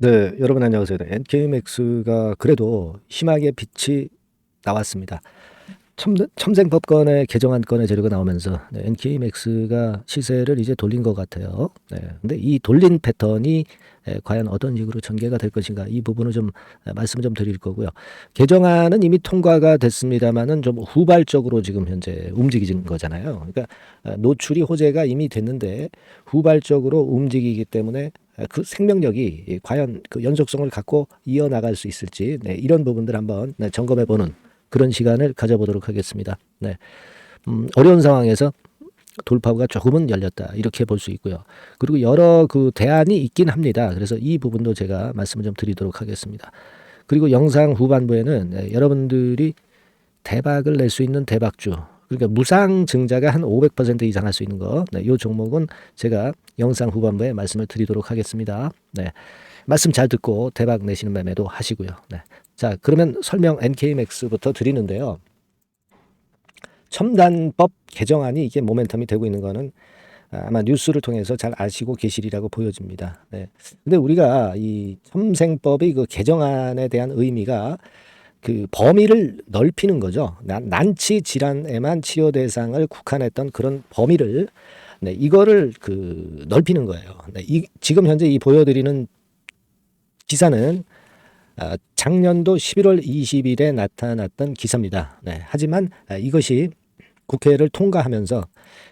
네, 여러분 안녕하세요. 네, NK맥스가 그래도 희망의 빛이 나왔습니다. 첨생법권의 개정안건의 재료가 나오면서 네, NK맥스가 시세를 이제 돌린 것 같아요. 네, 근데 이 돌린 패턴이 과연 어떤 식으로 전개가 될 것인가 이 부분을 좀 말씀을 좀 드릴 거고요. 개정안은 이미 통과가 됐습니다만은 좀 후발적으로 지금 현재 움직이는 거잖아요. 그러니까 노출이 호재가 이미 됐는데 후발적으로 움직이기 때문에 그 생명력이 과연 그 연속성을 갖고 이어나갈 수 있을지 네, 이런 부분들 한번 점검해보는 그런 시간을 가져보도록 하겠습니다. 네, 어려운 상황에서 돌파구가 조금은 열렸다 이렇게 볼 수 있고요. 그리고 여러 그 대안이 있긴 합니다. 그래서 이 부분도 제가 말씀을 좀 드리도록 하겠습니다. 그리고 영상 후반부에는 여러분들이 대박을 낼 수 있는 대박주, 그러니까 무상 증자가 한 500% 이상 할 수 있는 거, 네, 이 종목은 제가 영상 후반부에 말씀을 드리도록 하겠습니다. 네, 말씀 잘 듣고 대박 내시는 매매도 하시고요. 네. 자, 그러면 설명 NK맥스부터 드리는데요. 첨단법 개정안이 이게 모멘텀이 되고 있는 거는 아마 뉴스를 통해서 잘 아시고 계시리라고 보여집니다. 네. 근데 우리가 이 첨생법의 그 개정안에 대한 의미가 그 범위를 넓히는 거죠. 난치 질환에만 치료 대상을 국한했던 그런 범위를 네, 이거를 그 넓히는 거예요. 네, 지금 현재 이 보여드리는 기사는 작년도 11월 20일에 나타났던 기사입니다. 네, 하지만 이것이 국회를 통과하면서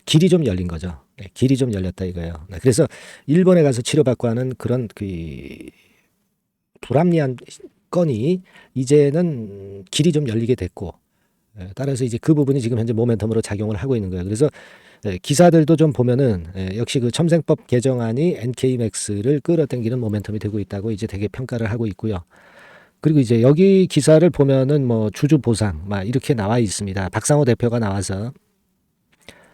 길이 좀 열린 거죠. 네, 길이 좀 열렸다 이거예요. 네, 그래서 일본에 가서 치료받고 하는 그런 그 불합리한 건이 이제는 길이 좀 열리게 됐고, 따라서 이제 그 부분이 지금 현재 모멘텀으로 작용을 하고 있는 거예요. 그래서 기사들도 좀 보면은 역시 그 첨생법 개정안이 NK맥스를 끌어당기는 모멘텀이 되고 있다고 이제 되게 평가를 하고 있고요. 그리고 이제 여기 기사를 보면은 뭐 주주 보상 막 이렇게 나와 있습니다. 박상호 대표가 나와서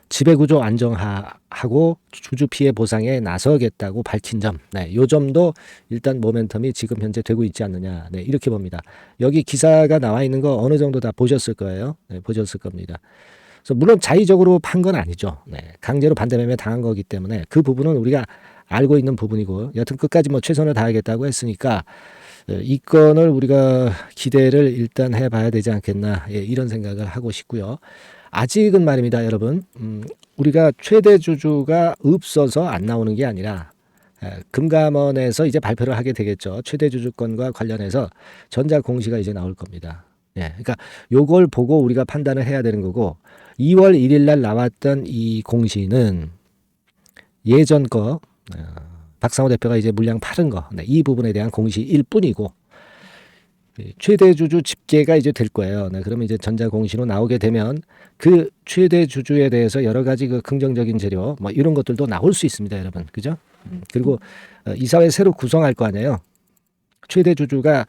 지배구조 안정화하고 주주 피해 보상에 나서겠다고 밝힌 점, 네, 요 점도 일단 모멘텀이 지금 현재 되고 있지 않느냐, 네, 이렇게 봅니다. 여기 기사가 나와 있는 거 어느 정도 다 보셨을 거예요. 네, 보셨을 겁니다. 그래서 물론 자의적으로 판 건 아니죠. 네, 강제로 반대 매매 당한 거기 때문에 그 부분은 우리가 알고 있는 부분이고, 여튼 끝까지 뭐 최선을 다하겠다고 했으니까 이 건을 우리가 기대를 일단 해봐야 되지 않겠나, 예, 이런 생각을 하고 싶고요. 아직은 말입니다, 여러분. 우리가 최대 주주가 없어서 안 나오는 게 아니라 금감원에서 이제 발표를 하게 되겠죠. 최대 주주권과 관련해서 전자 공시가 이제 나올 겁니다. 예, 그러니까 요걸 보고 우리가 판단을 해야 되는 거고, 2월 1일 날 나왔던 이 공시는 예전 거 박상호 대표가 이제 물량 팔은 거, 네, 이 부분에 대한 공시일 뿐이고, 최대 주주 집계가 이제 될 거예요. 네, 그러면 이제 전자 공시로 나오게 되면 그 최대 주주에 대해서 여러 가지 그 긍정적인 재료 뭐 이런 것들도 나올 수 있습니다, 여러분. 그죠? 그리고 이사회 새로 구성할 거 아니에요. 최대 주주가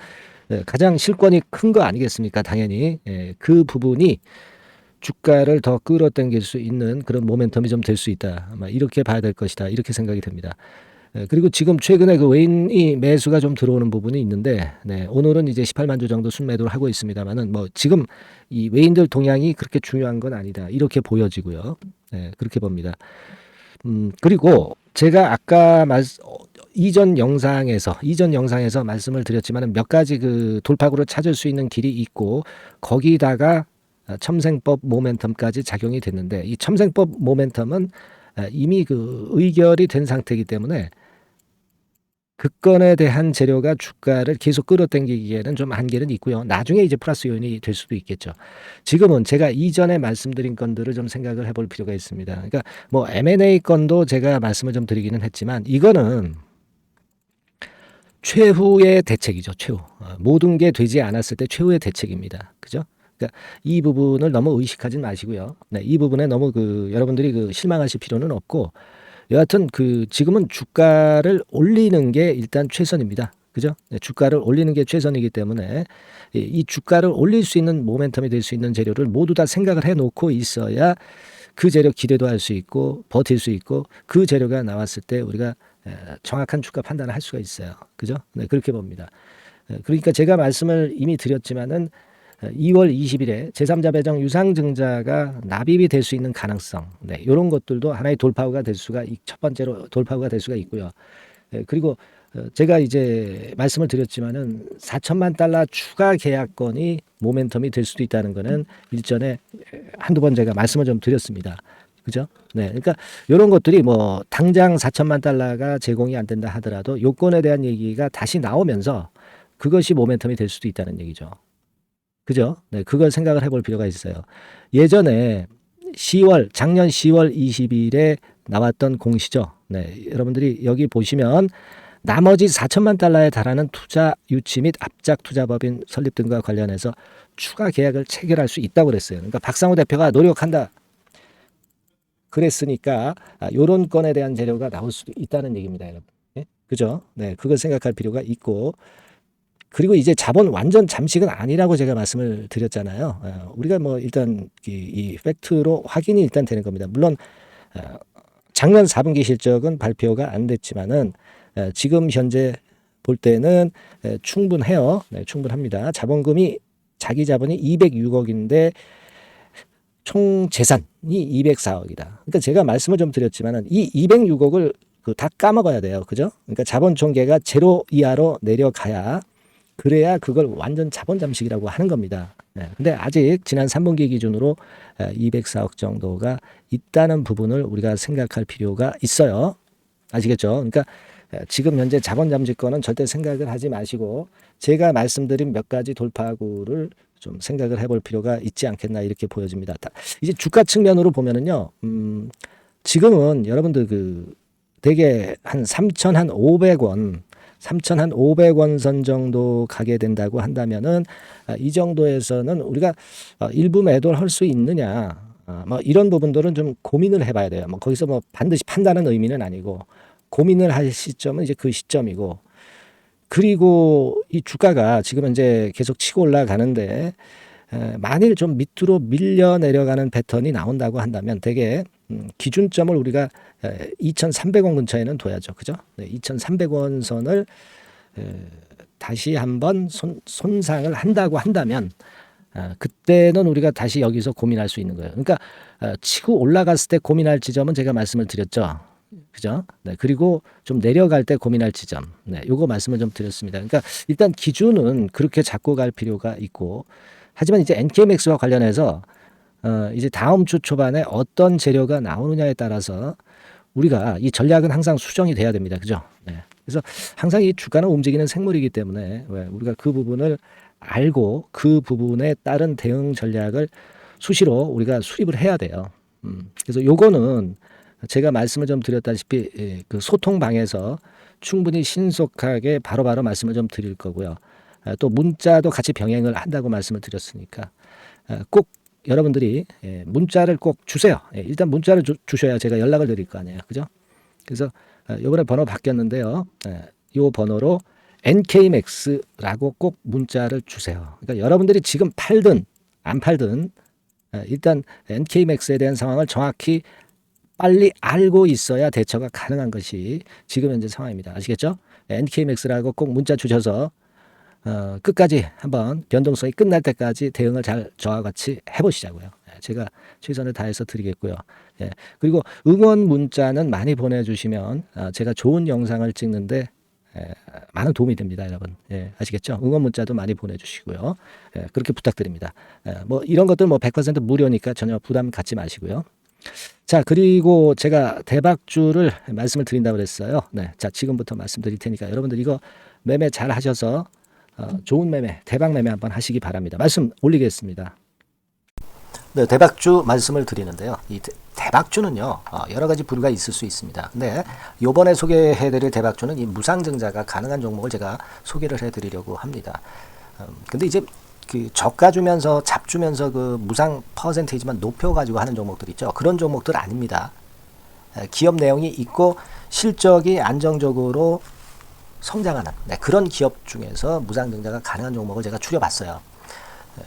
가장 실권이 큰 거 아니겠습니까? 당연히 그 부분이 주가를 더 끌어당길 수 있는 그런 모멘텀이 좀 될 수 있다. 아마 이렇게 봐야 될 것이다. 이렇게 생각이 됩니다. 그리고 지금 최근에 그 외인이 매수가 좀 들어오는 부분이 있는데, 네, 오늘은 이제 18만 주 정도 순매도를 하고 있습니다만은 뭐 지금 이 외인들 동향이 그렇게 중요한 건 아니다. 이렇게 보여지고요. 네, 그렇게 봅니다. 그리고 제가 아까 이전 영상에서 말씀을 드렸지만 몇 가지 그 돌파구를 찾을 수 있는 길이 있고, 거기다가 첨생법 모멘텀까지 작용이 됐는데, 이 첨생법 모멘텀은 이미 그 의결이 된 상태이기 때문에 그 건에 대한 재료가 주가를 계속 끌어당기기에는 좀 한계는 있고요. 나중에 이제 플러스 요인이 될 수도 있겠죠. 지금은 제가 이전에 말씀드린 건들을 좀 생각을 해볼 필요가 있습니다. 그러니까 뭐 M&A 건도 제가 말씀을 좀 드리기는 했지만, 이거는 최후의 대책이죠. 최후. 모든 게 되지 않았을 때 최후의 대책입니다. 그죠? 그러니까 이 부분을 너무 의식하지 마시고요. 네, 이 부분에 너무 그 여러분들이 그 실망하실 필요는 없고, 여하튼 그 지금은 주가를 올리는 게 일단 최선입니다. 그죠? 네, 주가를 올리는 게 최선이기 때문에 이 주가를 올릴 수 있는 모멘텀이 될 수 있는 재료를 모두 다 생각을 해 놓고 있어야 그 재료 기대도 할 수 있고 버틸 수 있고, 그 재료가 나왔을 때 우리가 정확한 주가 판단을 할 수가 있어요. 그죠? 네, 그렇게 봅니다. 그러니까 제가 말씀을 이미 드렸지만은 2월 20일에 제3자 배정 유상증자가 납입이 될 수 있는 가능성, 네, 이런 것들도 하나의 돌파구가 될 수가, 첫 번째로 돌파구가 될 수가 있고요. 그리고 제가 이제 말씀을 드렸지만은 4천만 달러 추가 계약건이 모멘텀이 될 수도 있다는 거는 일전에 한두 번 제가 말씀을 좀 드렸습니다. 그죠? 네. 그러니까 이런 것들이 뭐 당장 4천만 달러가 제공이 안 된다 하더라도 요건에 대한 얘기가 다시 나오면서 그것이 모멘텀이 될 수도 있다는 얘기죠. 그죠? 네. 그걸 생각을 해볼 필요가 있어요. 예전에 작년 10월 20일에 나왔던 공시죠. 네. 여러분들이 여기 보시면 나머지 4천만 달러에 달하는 투자 유치 및 압작 투자법인 설립 등과 관련해서 추가 계약을 체결할 수 있다고 그랬어요. 그러니까 박상우 대표가 노력한다 그랬으니까 요런 건에 대한 재료가 나올 수도 있다는 얘기입니다, 여러분. 예? 그죠? 네, 그걸 생각할 필요가 있고, 그리고 이제 자본 완전 잠식은 아니라고 제가 말씀을 드렸잖아요. 우리가 뭐 일단 이 팩트로 확인이 일단 되는 겁니다. 물론 작년 4분기 실적은 발표가 안 됐지만은 지금 현재 볼 때는 충분해요. 네, 충분합니다. 자기 자본이 206억인데 총 재산이 204억이다. 그러니까 제가 말씀을 좀 드렸지만은 이 206억을 다 까먹어야 돼요. 그죠? 그러니까 자본 총계가 제로 이하로 내려가야, 그래야 그걸 완전 자본 잠식이라고 하는 겁니다. 네, 근데 아직 지난 3분기 기준으로 204억 정도가 있다는 부분을 우리가 생각할 필요가 있어요. 아시겠죠? 그러니까 지금 현재 자본 잠식권은 절대 생각을 하지 마시고 제가 말씀드린 몇 가지 돌파구를 좀 생각을 해볼 필요가 있지 않겠나 이렇게 보여집니다. 이제 주가 측면으로 보면은요, 지금은 여러분들 대개 한 3,500원 선 정도 가게 된다고 한다면은 이 정도에서는 우리가 일부 매도를 할 수 있느냐, 뭐 이런 부분들은 좀 고민을 해봐야 돼요. 뭐 거기서 뭐 반드시 판다는 의미는 아니고 고민을 할 시점은 이제 그 시점이고, 그리고 이 주가가 지금 현재 계속 치고 올라가는데 만일 좀 밑으로 밀려 내려가는 패턴이 나온다고 한다면 대개 기준점을 우리가 2,300원 근처에는 둬야죠. 그죠? 네, 2,300원 선을 다시 한번 손상을 한다고 한다면 그때는 우리가 다시 여기서 고민할 수 있는 거예요. 그러니까 치고 올라갔을 때 고민할 지점은 제가 말씀을 드렸죠. 그죠? 네, 그리고 좀 내려갈 때 고민할 지점. 네, 요거 말씀을 좀 드렸습니다. 그러니까 일단 기준은 그렇게 잡고 갈 필요가 있고, 하지만 이제 NK맥스와 관련해서 이제 다음 주 초반에 어떤 재료가 나오느냐에 따라서 우리가 이 전략은 항상 수정이 돼야 됩니다. 그죠? 네. 그래서 항상 이 주가는 움직이는 생물이기 때문에 우리가 그 부분을 알고 그 부분에 따른 대응 전략을 수시로 우리가 수립을 해야 돼요. 그래서 요거는 제가 말씀을 좀 드렸다시피 그 소통방에서 충분히 신속하게 바로바로 말씀을 좀 드릴 거고요. 또 문자도 같이 병행을 한다고 말씀을 드렸으니까 꼭 여러분들이 문자를 꼭 주세요. 일단 문자를 주셔야 제가 연락을 드릴 거 아니에요. 그죠? 그래서 이번에 번호 바뀌었는데요. 이 번호로 NK맥스라고 꼭 문자를 주세요. 그러니까 여러분들이 지금 팔든 안 팔든 일단 NK맥스에 대한 상황을 정확히 빨리 알고 있어야 대처가 가능한 것이 지금 현재 상황입니다. 아시겠죠? NK맥스라고 꼭 문자 주셔서 끝까지 한번 변동성이 끝날 때까지 대응을 잘 저와 같이 해보시자고요. 제가 최선을 다해서 드리겠고요. 그리고 응원 문자는 많이 보내주시면 제가 좋은 영상을 찍는데 많은 도움이 됩니다, 여러분. 아시겠죠? 응원 문자도 많이 보내주시고요. 그렇게 부탁드립니다. 뭐 이런 것들 뭐 100% 무료니까 전혀 부담 갖지 마시고요. 자, 그리고 제가 대박주를 말씀을 드린다고 그랬어요. 네, 자, 지금부터 말씀드릴 테니까 여러분들 이거 매매 잘 하셔서 좋은 매매, 대박 매매 한번 하시기 바랍니다. 말씀 올리겠습니다. 네, 대박주 말씀을 드리는데요. 이 대박주는요, 여러 가지 부류가 있을 수 있습니다. 근데 요번에 소개해드릴 대박주는 이 무상증자가 가능한 종목을 제가 소개를 해드리려고 합니다. 근데 이제 그 저가 주면서 잡 주면서 그 무상 퍼센테이지만 높여가지고 하는 종목들 있죠. 그런 종목들 아닙니다. 기업 내용이 있고 실적이 안정적으로 성장하는 그런 기업 중에서 무상증자가 가능한 종목을 제가 추려봤어요.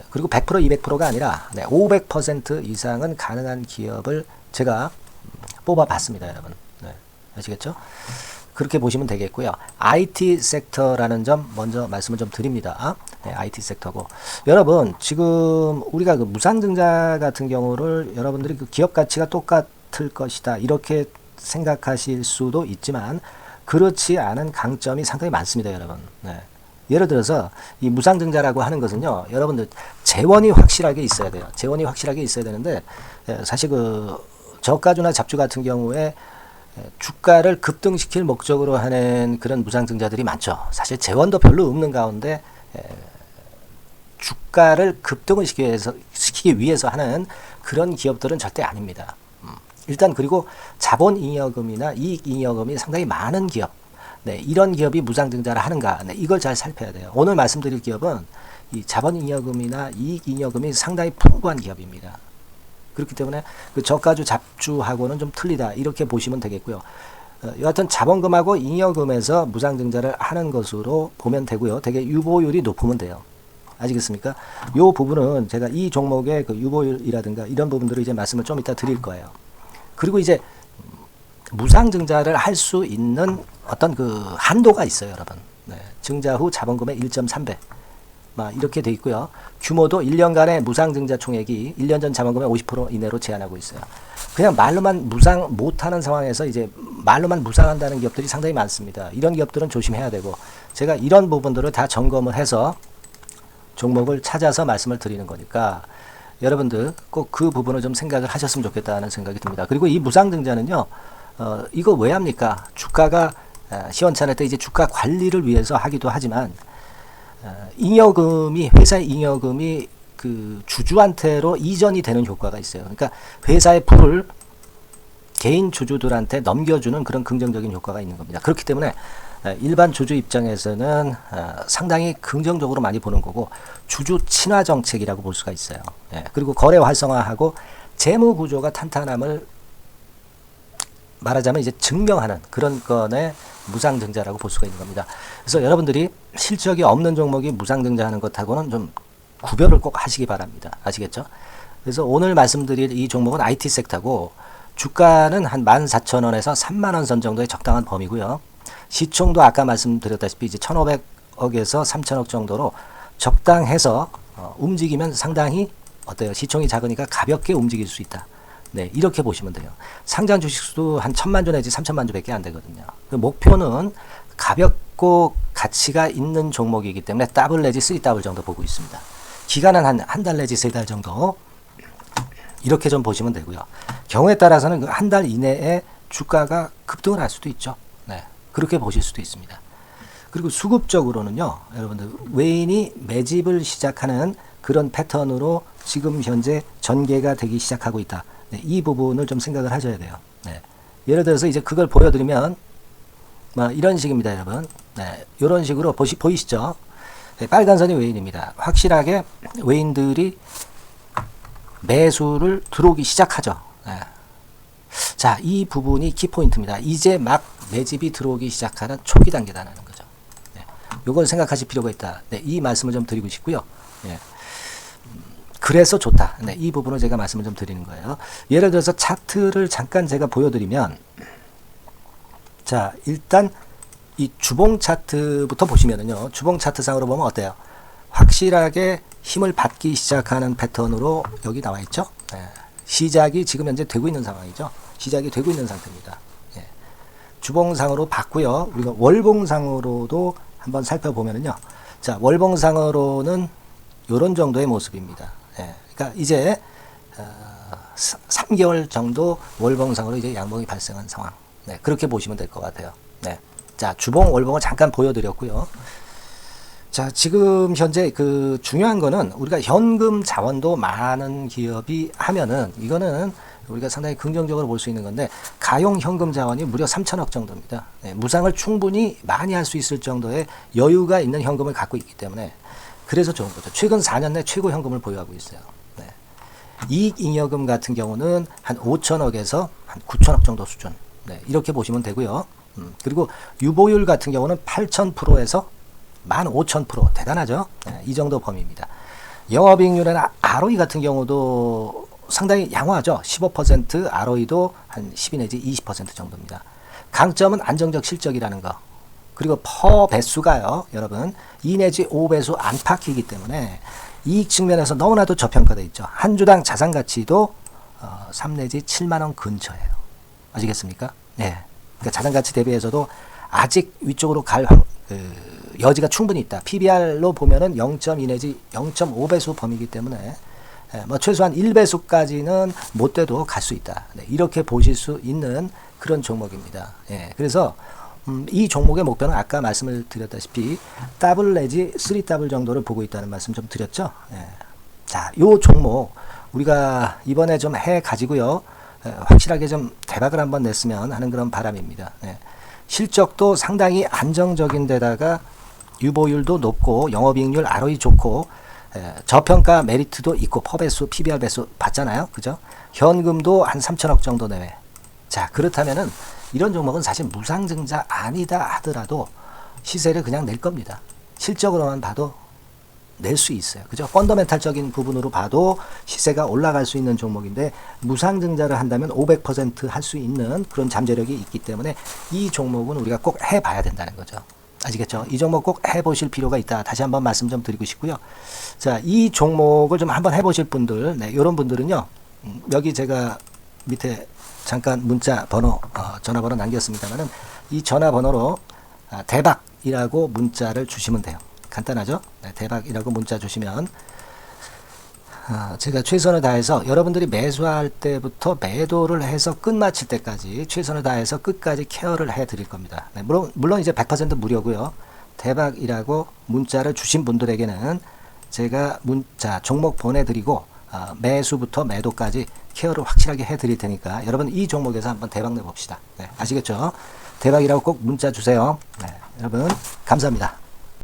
그리고 100% 200%가 아니라 500% 이상은 가능한 기업을 제가 뽑아봤습니다, 여러분. 네, 아시겠죠? 그렇게 보시면 되겠고요. IT 섹터라는 점 먼저 말씀을 좀 드립니다. 네, IT 섹터고 여러분 지금 우리가 그 무상증자 같은 경우를 여러분들이 그 기업 가치가 똑같을 것이다 이렇게 생각하실 수도 있지만 그렇지 않은 강점이 상당히 많습니다, 여러분. 네. 예를 들어서 이 무상증자라고 하는 것은요, 여러분들 재원이 확실하게 있어야 돼요. 재원이 확실하게 있어야 되는데 사실 그 저가주나 잡주 같은 경우에 주가를 급등시킬 목적으로 하는 그런 무상증자들이 많죠. 사실 재원도 별로 없는 가운데 주가를 급등을 시키기 위해서 하는 그런 기업들은 절대 아닙니다. 일단 그리고 자본잉여금이나 이익잉여금이 상당히 많은 기업, 네, 이런 기업이 무상증자를 하는가, 네, 이걸 잘 살펴야 돼요. 오늘 말씀드릴 기업은 이 자본잉여금이나 이익잉여금이 상당히 풍부한 기업입니다. 그렇기 때문에 그 저가주 잡주하고는 좀 틀리다, 이렇게 보시면 되겠고요. 여하튼 자본금하고 잉여금에서 무상증자를 하는 것으로 보면 되고요. 되게 유보율이 높으면 돼요. 아시겠습니까? 이 부분은 제가 이 종목의 그 유보율이라든가 이런 부분들을 이제 말씀을 좀 이따 드릴 거예요. 그리고 이제 무상증자를 할 수 있는 어떤 그 한도가 있어요, 여러분. 네. 증자 후 자본금의 1.3배. 이렇게 돼 있고요. 규모도 1년간의 무상증자 총액이 1년 전 자본금의 50% 이내로 제한하고 있어요. 그냥 말로만 무상 못하는 상황에서 이제 말로만 무상한다는 기업들이 상당히 많습니다. 이런 기업들은 조심해야 되고, 제가 이런 부분들을 다 점검을 해서 종목을 찾아서 말씀을 드리는 거니까 여러분들 꼭 그 부분을 좀 생각을 하셨으면 좋겠다는 생각이 듭니다. 그리고 이 무상증자는요, 이거 왜 합니까? 주가가 시원찮을 때 이제 주가 관리를 위해서 하기도 하지만, 잉여금이, 회사의 잉여금이 그 주주한테로 이전이 되는 효과가 있어요. 그러니까 회사의 부를 개인 주주들한테 넘겨주는 그런 긍정적인 효과가 있는 겁니다. 그렇기 때문에 일반 주주 입장에서는 상당히 긍정적으로 많이 보는 거고, 주주 친화 정책이라고 볼 수가 있어요. 그리고 거래 활성화하고 재무 구조가 탄탄함을 말하자면 이제 증명하는 그런 건의 무상증자라고 볼 수가 있는 겁니다. 그래서 여러분들이 실적이 없는 종목이 무상증자하는 것하고는 좀 구별을 꼭 하시기 바랍니다. 아시겠죠? 그래서 오늘 말씀드릴 이 종목은 IT 섹터고, 주가는 한 14,000원에서 30,000원 선 정도의 적당한 범위고요. 시총도 아까 말씀드렸다시피 이제 1,500억에서 3,000억 정도로 적당해서 움직이면 상당히 어때요? 시총이 작으니까 가볍게 움직일 수 있다. 네, 이렇게 보시면 돼요. 상장 주식수도 한 1,000만 주 내지 3,000만 주밖에 안 되거든요. 그 목표는 가볍고 가치가 있는 종목이기 때문에 더블 내지 3더블 정도 보고 있습니다. 기간은 한 달 내지 3달 정도, 이렇게 좀 보시면 되고요. 경우에 따라서는 한 달 이내에 주가가 급등을 할 수도 있죠. 네, 그렇게 보실 수도 있습니다. 그리고 수급적으로는요, 여러분들 외인이 매집을 시작하는 그런 패턴으로 지금 현재 전개가 되기 시작하고 있다. 네, 이 부분을 좀 생각을 하셔야 돼요. 네. 예를 들어서 이제 그걸 보여드리면 이런 식입니다, 여러분. 네, 이런 식으로 보이시죠? 네, 빨간 선이 외인입니다. 확실하게 외인들이 매수를 들어오기 시작하죠. 네. 자, 이 부분이 키포인트입니다. 이제 막 매집이 들어오기 시작하는 초기 단계다라는 거죠. 네. 요걸 생각하실 필요가 있다. 네, 이 말씀을 좀 드리고 싶고요. 네. 그래서 좋다. 네, 이 부분을 제가 말씀을 좀 드리는 거예요. 예를 들어서 차트를 잠깐 제가 보여드리면, 자, 일단 이 주봉 차트부터 보시면은요, 주봉 차트상으로 보면 어때요? 확실하게 힘을 받기 시작하는 패턴으로 여기 나와 있죠. 네. 시작이 지금 현재 되고 있는 상황이죠. 시작이 되고 있는 상태입니다. 예. 주봉상으로 봤고요. 우리가 월봉상으로도 한번 살펴보면은요, 자, 월봉상으로는 이런 정도의 모습입니다. 예. 그러니까 이제 3개월 정도 월봉상으로 이제 양봉이 발생한 상황. 네, 그렇게 보시면 될 것 같아요. 네. 자, 주봉, 월봉을 잠깐 보여드렸고요. 자, 지금 현재 그 중요한 거는 우리가 현금 자원도 많은 기업이 하면은 이거는 우리가 상당히 긍정적으로 볼 수 있는 건데, 가용 현금 자원이 무려 3,000억 정도입니다. 네, 무상을 충분히 많이 할 수 있을 정도의 여유가 있는 현금을 갖고 있기 때문에 그래서 좋은 거죠. 최근 4년 내 최고 현금을 보유하고 있어요. 네. 이익잉여금 같은 경우는 한 5천억에서 한 9천억 정도 수준. 네, 이렇게 보시면 되고요. 그리고 유보율 같은 경우는 8,000%에서 15,000%. 대단하죠? 네, 이 정도 범위입니다. 영업이익률이나 ROE 같은 경우도 상당히 양호하죠. 15%, ROE도 한 12 내지 20% 정도입니다. 강점은 안정적 실적이라는 거. 그리고 퍼 배수가요, 여러분 2 내지 5배수 안팎이기 때문에 이익 측면에서 너무나도 저평가되어 있죠. 한 주당 자산 가치도 3 내지 7만 원 근처예요. 아시겠습니까? 네. 그러니까 자산 가치 대비해서도 아직 위쪽으로 갈 여지가 충분히 있다. PBR로 보면은 0.2 내지 0.5배수 범위이기 때문에 뭐 최소한 1배수까지는 못 돼도 갈 수 있다. 네, 이렇게 보실 수 있는 그런 종목입니다. 예, 그래서 이 종목의 목표는 아까 말씀을 드렸다시피 더블 내지 3더블 정도를 보고 있다는 말씀 좀 드렸죠. 예. 자, 요 종목 우리가 이번에 좀 해 가지고요. 확실하게 좀 대박을 한번 냈으면 하는 그런 바람입니다. 예. 실적도 상당히 안정적인 데다가 유보율도 높고 영업이익률 ROE 좋고 저평가 메리트도 있고 퍼배수 PBR 배수 봤잖아요. 그죠? 현금도 한 3천억 정도 내외. 자, 그렇다면은 이런 종목은 사실 무상증자 아니다 하더라도 시세를 그냥 낼 겁니다. 실적으로만 봐도 낼 수 있어요. 그죠? 펀더멘탈적인 부분으로 봐도 시세가 올라갈 수 있는 종목인데 무상증자를 한다면 500% 할 수 있는 그런 잠재력이 있기 때문에 이 종목은 우리가 꼭 해봐야 된다는 거죠. 아시겠죠? 이 종목 꼭 해보실 필요가 있다. 다시 한번 말씀 좀 드리고 싶고요. 자, 이 종목을 좀 한번 해보실 분들, 네, 이런 분들은요. 여기 제가 밑에 잠깐 문자 번호, 전화번호 남겼습니다만은 이 전화번호로 대박이라고 문자를 주시면 돼요. 간단하죠? 네, 대박이라고 문자 주시면 제가 최선을 다해서 여러분들이 매수할 때부터 매도를 해서 끝마칠 때까지 최선을 다해서 끝까지 케어를 해 드릴 겁니다. 네, 물론 이제 100% 무료고요. 대박이라고 문자를 주신 분들에게는 제가 문자 종목 보내드리고 매수부터 매도까지 케어를 확실하게 해 드릴 테니까 여러분 이 종목에서 한번 대박 내봅시다. 네, 아시겠죠? 대박이라고 꼭 문자 주세요. 네, 여러분 감사합니다.